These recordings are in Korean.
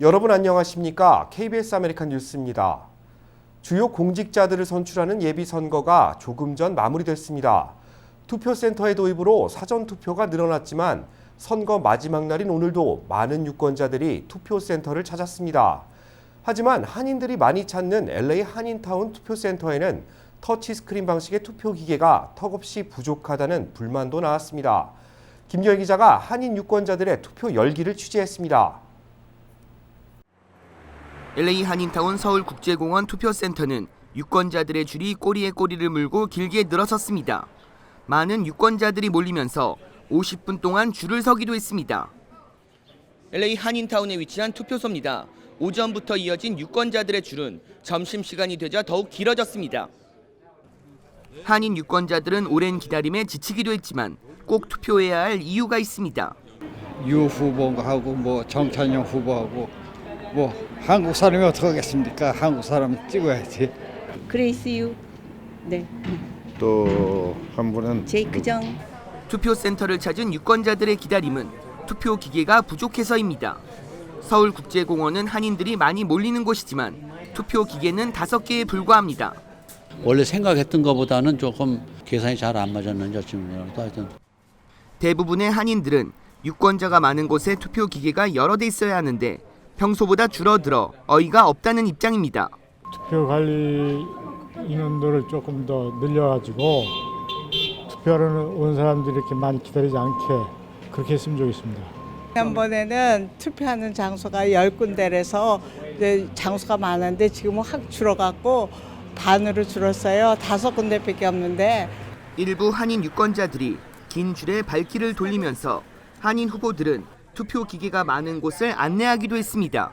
여러분 안녕하십니까? KBS 아메리칸 뉴스입니다. 주요 공직자들을 선출하는 예비선거가 조금 전 마무리됐습니다. 투표센터의 도입으로 사전투표가 늘어났지만 선거 마지막 날인 오늘도 많은 유권자들이 투표센터를 찾았습니다. 하지만 한인들이 많이 찾는 LA 한인타운 투표센터에는 터치스크린 방식의 투표기계가 턱없이 부족하다는 불만도 나왔습니다. 김경희 기자가 한인 유권자들의 투표 열기를 취재했습니다. LA 한인타운 서울국제공원 투표센터는 유권자들의 줄이 꼬리에 꼬리를 물고 길게 늘어섰습니다. 많은 유권자들이 몰리면서 50분 동안 줄을 서기도 했습니다. LA 한인타운에 위치한 투표소입니다. 오전부터 이어진 유권자들의 줄은 점심시간이 되자 더욱 길어졌습니다. 한인 유권자들은 오랜 기다림에 지치기도 했지만 꼭 투표해야 할 이유가 있습니다. 유 후보하고 정찬영 후보하고 한국 사람이 어떻게 하겠습니까? 한국 사람 찍어야지. 그레이스 유. 네. 또 한 분은 제이크 정. 투표센터를 찾은 유권자들의 기다림은 투표 기계가 부족해서입니다. 서울국제공원은 한인들이 많이 몰리는 곳이지만 투표 기계는 5개에 불과합니다. 원래 생각했던 것보다는 조금 계산이 잘 안 맞았는지 하여튼 대부분의 한인들은 유권자가 많은 곳에 투표 기계가 여러 대 있어야 하는데 평소보다 줄어들어 어이가 없다는 입장입니다. 투표 관리 인원들을 조금 더 늘려가지고 투표하러 온 사람들이 이렇게 많이 기다리지 않게 그렇게 했으면 좋겠습니다. 지난번에는 투표하는 장소가 10군데라서 장소가 많은데 지금은 확 줄어갖고 반으로 줄었어요. 5군데밖에 없는데. 일부 한인 유권자들이 긴 줄에 발길을 돌리면서 한인 후보들은 투표 기계가 많은 곳을 안내하기도 했습니다.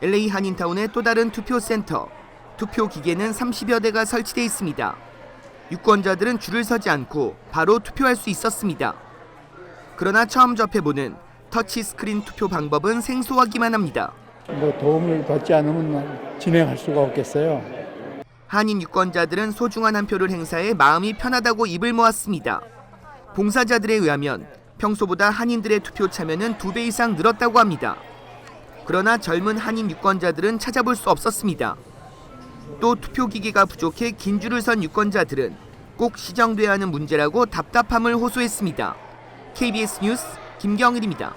LA 한인타운의 또 다른 투표센터, 투표 기계는 30여 대가 설치돼 있습니다. 유권자들은 줄을 서지 않고 바로 투표할 수 있었습니다. 그러나 처음 접해보는 터치스크린 투표 방법은 생소하기만 합니다. 도움을 받지 않으면 진행할 수가 없겠어요. 한인 유권자들은 소중한 한 표를 행사해 마음이 편하다고 입을 모았습니다. 봉사자들에 의하면 평소보다 한인들의 투표 참여는 2배 이상 늘었다고 합니다. 그러나 젊은 한인 유권자들은 찾아볼 수 없었습니다. 또 투표기계가 부족해 긴 줄을 선 유권자들은 꼭 시정돼야 하는 문제라고 답답함을 호소했습니다. KBS 뉴스 김경일입니다.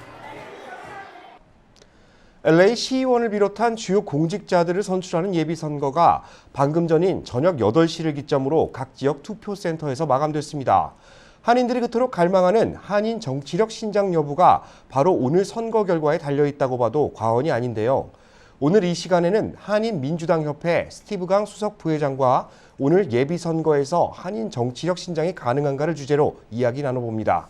LA 시의원을 비롯한 주요 공직자들을 선출하는 예비선거가 방금 전인 저녁 8시를 기점으로 각 지역 투표센터에서 마감됐습니다. 한인들이 그토록 갈망하는 한인 정치력 신장 여부가 바로 오늘 선거 결과에 달려있다고 봐도 과언이 아닌데요. 오늘 이 시간에는 한인민주당협회 스티브 강 수석 부회장과 오늘 예비선거에서 한인 정치력 신장이 가능한가를 주제로 이야기 나눠봅니다.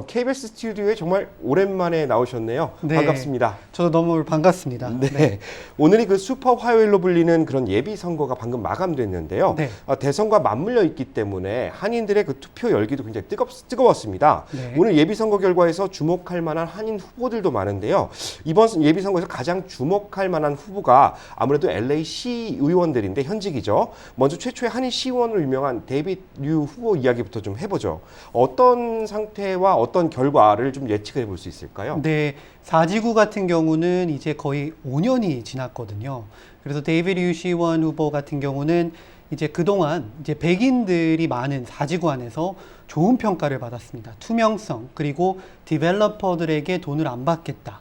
KBS 스튜디오에 정말 오랜만에 나오셨네요. 네, 반갑습니다. 저도 너무 반갑습니다. 네. 네. 오늘이 그 슈퍼 화요일로 불리는 그런 예비 선거가 방금 마감됐는데요. 네. 대선과 맞물려 있기 때문에 한인들의 그 투표 열기도 굉장히 뜨거웠습니다. 네. 오늘 예비 선거 결과에서 주목할 만한 한인 후보들도 많은데요. 이번 예비 선거에서 가장 주목할 만한 후보가 아무래도 LA 시의원들인데 현직이죠. 먼저 최초의 한인 시의원으로 유명한 데이빗 류 후보 이야기부터 좀 해보죠. 어떤 상태와 어떤 결과를 좀 예측해 볼 수 있을까요? 네, 4지구 같은 경우는 이제 거의 5년이 지났거든요. 그래서 데이비드 류 시의원 후보 같은 경우는 이제 그동안 이제 백인들이 많은 4지구 안에서 좋은 평가를 받았습니다. 투명성, 그리고 디벨로퍼들에게 돈을 안 받겠다.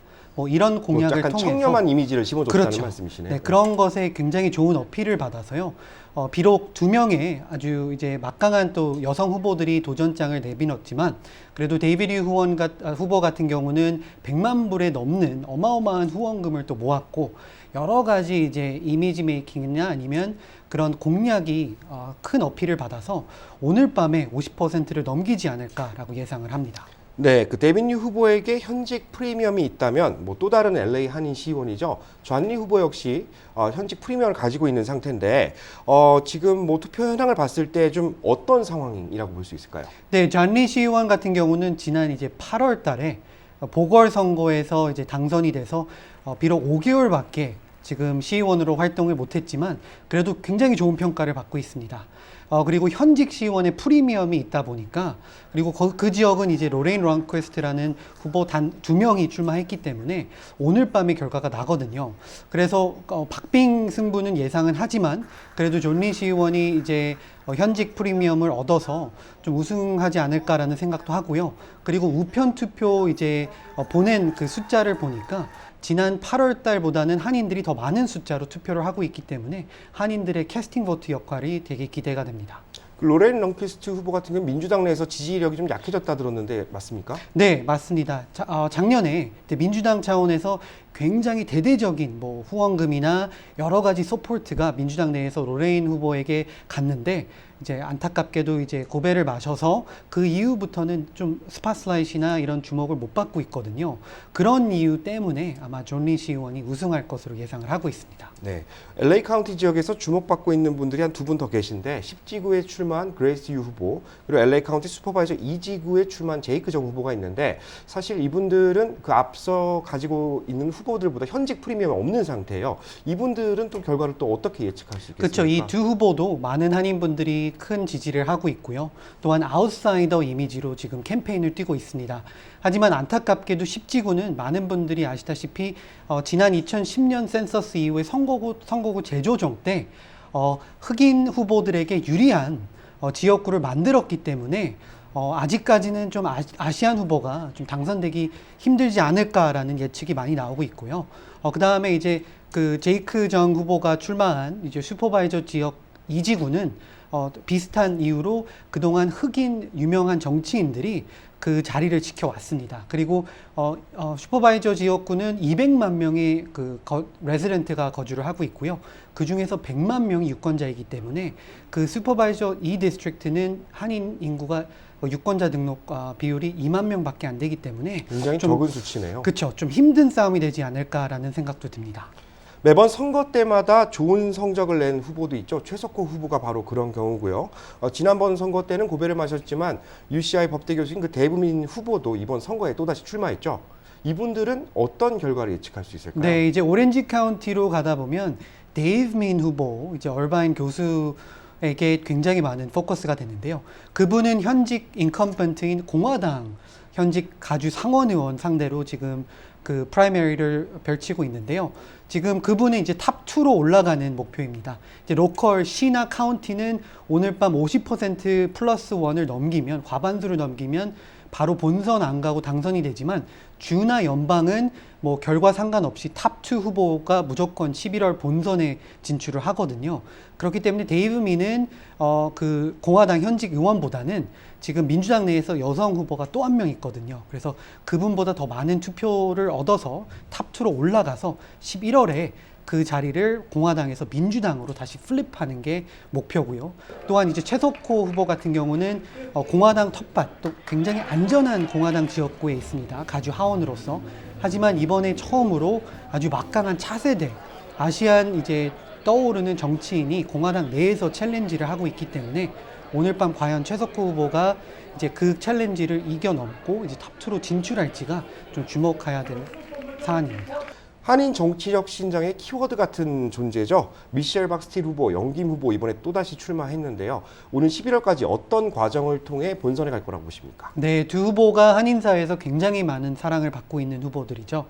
이런 공약을 약간 통해서 청렴한 이미지를 심어줬다는 그렇죠. 말씀이시네요. 네, 그런 것에 굉장히 좋은 어필을 받아서요. 비록 2명의 아주 이제 막강한 또 여성 후보들이 도전장을 내밀었지만 그래도 데이비드 후보 같은 경우는 100만 불에 넘는 어마어마한 후원금을 또 모았고 여러 가지 이제 이미지 메이킹이나 아니면 그런 공약이 큰 어필을 받아서 오늘 밤에 50%를 넘기지 않을까라고 예상을 합니다. 네, 그 데이빗 류 후보에게 현직 프리미엄이 있다면 또 다른 LA 한인 시의원이죠. 존 리 후보 역시 현직 프리미엄을 가지고 있는 상태인데 지금 투표 현황을 봤을 때 좀 어떤 상황이라고 볼 수 있을까요? 네, 존 리 시의원 같은 경우는 지난 이제 8월 달에 보궐선거에서 이제 당선이 돼서 비록 5개월밖에 지금 시의원으로 활동을 못했지만 그래도 굉장히 좋은 평가를 받고 있습니다. 그리고 현직 시의원의 프리미엄이 있다 보니까 그리고 그 지역은 이제 로레인 런퀘스트라는 후보 단 2명이 출마했기 때문에 오늘 밤에 결과가 나거든요. 그래서 박빙 승부는 예상은 하지만 그래도 존 리 시의원이 이제 현직 프리미엄을 얻어서 좀 우승하지 않을까라는 생각도 하고요. 그리고 우편 투표 이제 보낸 그 숫자를 보니까 지난 8월 달보다는 한인들이 더 많은 숫자로 투표를 하고 있기 때문에 한인들의 캐스팅 보트 역할이 되게 기대가 됩니다. 그 로렌 런퀘스트 후보 같은 경우는 민주당 내에서 지지력이 좀 약해졌다 들었는데 맞습니까? 네, 맞습니다. 작년에 민주당 차원에서 굉장히 대대적인 뭐 후원금이나 여러 가지 서포트가 민주당 내에서 로레인 후보에게 갔는데 이제 안타깝게도 이제 고배를 마셔서 그 이후부터는 좀 스팟라이트나 이런 주목을 못 받고 있거든요. 그런 이유 때문에 아마 존 리 시의원이 우승할 것으로 예상을 하고 있습니다. 네, LA 카운티 지역에서 주목받고 있는 분들이 한 2분 더 계신데 10지구에 출마한 그레이스 유 후보 그리고 LA 카운티 슈퍼바이저 2지구에 출마한 제이크 정 후보가 있는데 사실 이분들은 그 앞서 가지고 있는 후보들보다 현직 프리미엄이 없는 상태예요. 이분들은 또 결과를 또 어떻게 예측할 수 있겠습니까? 그렇죠. 이 두 후보도 많은 한인분들이 큰 지지를 하고 있고요. 또한 아웃사이더 이미지로 지금 캠페인을 뛰고 있습니다. 하지만 안타깝게도 10지구는 많은 분들이 아시다시피 지난 2010년 센서스 이후에 선거구 재조정 때 흑인 후보들에게 유리한 지역구를 만들었기 때문에 아직까지는 좀 아시안 후보가 좀 당선되기 힘들지 않을까라는 예측이 많이 나오고 있고요. 그 다음에 이제 그 제이크 정 후보가 출마한 이제 슈퍼바이저 지역 2지구는 비슷한 이유로 그동안 흑인 유명한 정치인들이 그 자리를 지켜왔습니다. 그리고 슈퍼바이저 지역구는 200만 명의 레지던트가 거주를 하고 있고요. 그 중에서 100만 명이 유권자이기 때문에 그 슈퍼바이저 2 디스트릭트는 한인 인구가 유권자 등록 비율이 2만 명밖에 안 되기 때문에 굉장히 좀, 적은 수치네요. 그렇죠. 좀 힘든 싸움이 되지 않을까라는 생각도 듭니다. 매번 선거 때마다 좋은 성적을 낸 후보도 있죠. 최석호 후보가 바로 그런 경우고요. 지난번 선거 때는 고배를 마셨지만 UCI 법대 교수인 그 대부민 후보도 이번 선거에 또다시 출마했죠. 이분들은 어떤 결과를 예측할 수 있을까요? 네, 이제 오렌지 카운티로 가다 보면 데이브 민 후보, 이제 얼바인 교수에게 굉장히 많은 포커스가 됐는데요. 그분은 현직 인컴벤트인 공화당 현직 가주 상원 의원 상대로 지금 그 프라이머리를 펼치고 있는데요. 지금 그분은 이제 탑2로 올라가는 목표입니다. 이제 로컬 시나 카운티는 오늘 밤 50% 플러스 1을 넘기면, 과반수를 넘기면 바로 본선 안 가고 당선이 되지만 주나 연방은 뭐 결과 상관없이 탑2 후보가 무조건 11월 본선에 진출을 하거든요. 그렇기 때문에 데이브 민은 그 공화당 현직 의원보다는 지금 민주당 내에서 여성 후보가 또 한 명 있거든요. 그래서 그분보다 더 많은 투표를 얻어서 탑2로 올라가서 11월에 그 자리를 공화당에서 민주당으로 다시 플립하는 게 목표고요. 또한 이제 최석호 후보 같은 경우는 공화당 텃밭, 또 굉장히 안전한 공화당 지역구에 있습니다. 가주 하원으로서. 하지만 이번에 처음으로 아주 막강한 차세대, 아시안 이제 떠오르는 정치인이 공화당 내에서 챌린지를 하고 있기 때문에 오늘 밤 과연 최석호 후보가 이제 그 챌린지를 이겨넘고 이제 탑2로 진출할지가 좀 주목해야 될 사안입니다. 한인 정치력 신장의 키워드 같은 존재죠. 미셸 박스틸 후보, 영김 후보 이번에 또다시 출마했는데요. 오는 11월까지 어떤 과정을 통해 본선에 갈 거라고 보십니까? 네, 두 후보가 한인사회에서 굉장히 많은 사랑을 받고 있는 후보들이죠.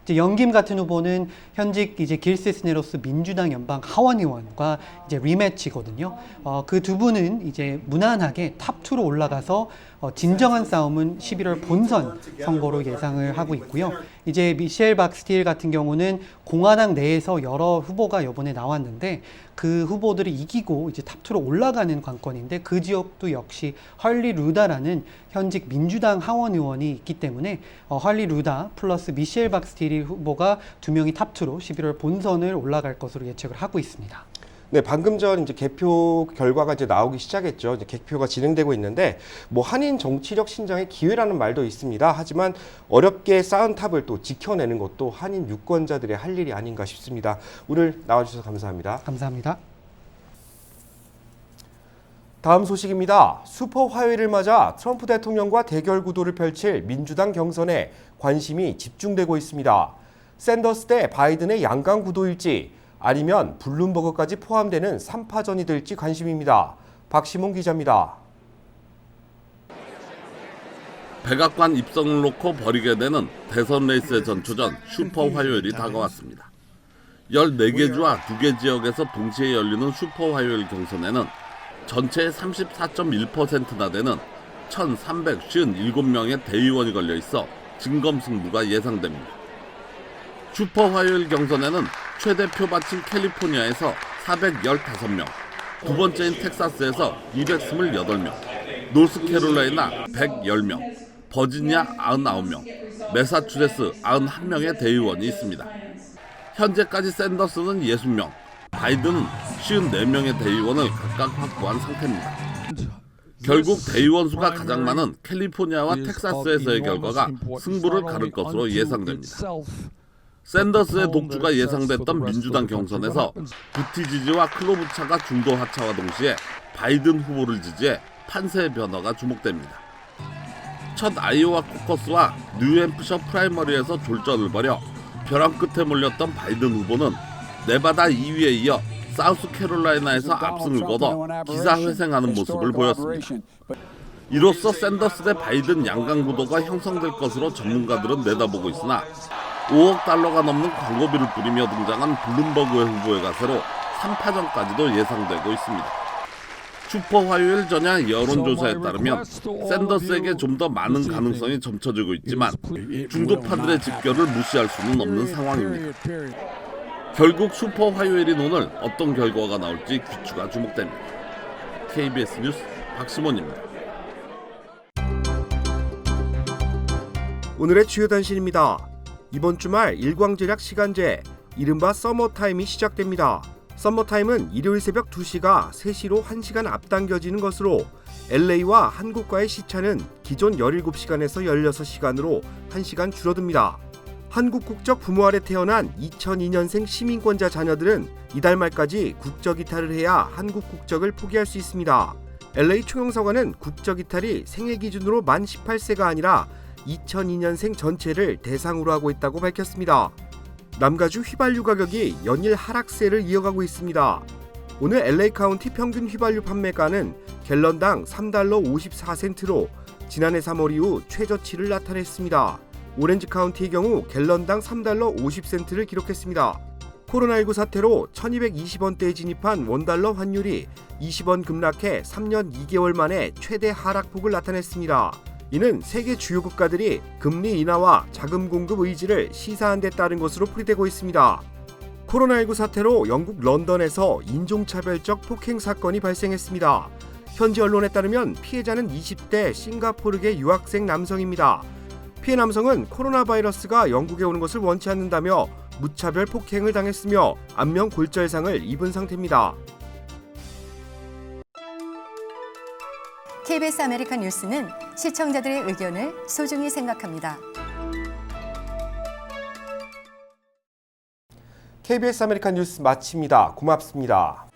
이제 영김 같은 후보는 현직 이제 길 시스네로스 민주당 연방 하원 의원과 이제 리매치거든요. 그 두 분은 이제 무난하게 탑2로 올라가서 진정한 싸움은 11월 본선 선거로 예상을 하고 있고요. 이제 미셸 박스틸 같은 경우는 공화당 내에서 여러 후보가 이번에 나왔는데 그 후보들이 이기고 이제 탑2로 올라가는 관건인데 그 지역도 역시 헐리 루다라는 현직 민주당 하원 의원이 있기 때문에 헐리 루다 플러스 미셸 박스틸 후보가 두 명이 탑2로 11월 본선을 올라갈 것으로 예측을 하고 있습니다. 네, 방금 전 이제 개표 결과가 이제 나오기 시작했죠. 이제 개표가 진행되고 있는데 뭐 한인 정치력 신장의 기회라는 말도 있습니다. 하지만 어렵게 쌓은 탑을 또 지켜내는 것도 한인 유권자들의 할 일이 아닌가 싶습니다. 오늘 나와주셔서 감사합니다. 감사합니다. 다음 소식입니다. 슈퍼 화요일을 맞아 트럼프 대통령과 대결 구도를 펼칠 민주당 경선에 관심이 집중되고 있습니다. 샌더스 대 바이든의 양강 구도일지 아니면 블룸버그까지 포함되는 3파전이 될지 관심입니다. 박시몬 기자입니다. 백악관 입성을 놓고 벌이게 되는 대선 레이스의 전초전 슈퍼 화요일이 다가왔습니다. 14개 주와 2개 지역에서 동시에 열리는 슈퍼 화요일 경선에는 전체의 34.1%나 되는 1,357명의 대의원이 걸려 있어 진검승부가 예상됩니다. 슈퍼 화요일 경선에는 최대 표밭인 캘리포니아에서 415명, 두 번째인 텍사스에서 228명, 노스캐롤라이나 110명, 버지니아 99명, 매사추세츠 91명의 대의원이 있습니다. 현재까지 샌더스는 60명, 바이든은 54명의 대의원을 각각 확보한 상태입니다. 결국 대의원 수가 가장 많은 캘리포니아와 텍사스에서의 결과가 승부를 가를 것으로 예상됩니다. 샌더스의 독주가 예상됐던 민주당 경선에서 부티지지와 클로부차가 중도 하차와 동시에 바이든 후보를 지지해 판세의 변화가 주목됩니다. 첫 아이오와 코커스와 뉴햄프셔 프라이머리에서 졸전을 벌여 벼랑 끝에 몰렸던 바이든 후보는 네바다 2위에 이어 사우스캐롤라이나에서 압승을 거둬 기사회생하는 모습을 보였습니다. 이로써 샌더스 대 바이든 양강 구도가 형성될 것으로 전문가들은 내다보고 있으나 5억 달러가 넘는 광고비를 뿌리며 등장한 블룸버그의 후보의 가세로 3파전까지도 예상되고 있습니다. 슈퍼 화요일 전야 여론조사에 따르면 샌더스에게 좀 더 많은 가능성이 점쳐지고 있지만 중도파들의 집결을 무시할 수는 없는 상황입니다. 결국 슈퍼 화요일인 오늘 어떤 결과가 나올지 귀추가 주목됩니다. KBS 뉴스 박시몬입니다. 오늘의 주요 단신입니다. 이번 주말 일광절약 시간제, 이른바 서머타임이 시작됩니다. 서머타임은 일요일 새벽 2시가 3시로 1시간 앞당겨지는 것으로 LA와 한국과의 시차는 기존 17시간에서 16시간으로 1시간 줄어듭니다. 한국 국적 부모 아래 태어난 2002년생 시민권자 자녀들은 이달 말까지 국적 이탈을 해야 한국 국적을 포기할 수 있습니다. LA 총영사관은 국적 이탈이 생애 기준으로 만 18세가 아니라 2002년생 전체를 대상으로 하고 있다고 밝혔습니다. 남가주 휘발유 가격이 연일 하락세를 이어가고 있습니다. 오늘 LA 카운티 평균 휘발유 판매가는 갤런당 3달러 54센트로 지난해 3월 이후 최저치를 나타냈습니다. 오렌지 카운티의 경우 갤런당 3달러 50센트를 기록했습니다. 코로나19 사태로 1220원대에 진입한 원달러 환율이 20원 급락해 3년 2개월 만에 최대 하락폭을 나타냈습니다. 이는 세계 주요 국가들이 금리 인하와 자금 공급 의지를 시사한 데 따른 것으로 풀이되고 있습니다. 코로나19 사태로 영국 런던에서 인종차별적 폭행 사건이 발생했습니다. 현지 언론에 따르면 피해자는 20대 싱가포르계 유학생 남성입니다. 피해 남성은 코로나 바이러스가 영국에 오는 것을 원치 않는다며 무차별 폭행을 당했으며 안면 골절상을 입은 상태입니다. KBS 아메리칸 뉴스는 시청자들의 의견을 소중히 생각합니다. KBS 아메리칸 뉴스 마칩니다. 고맙습니다.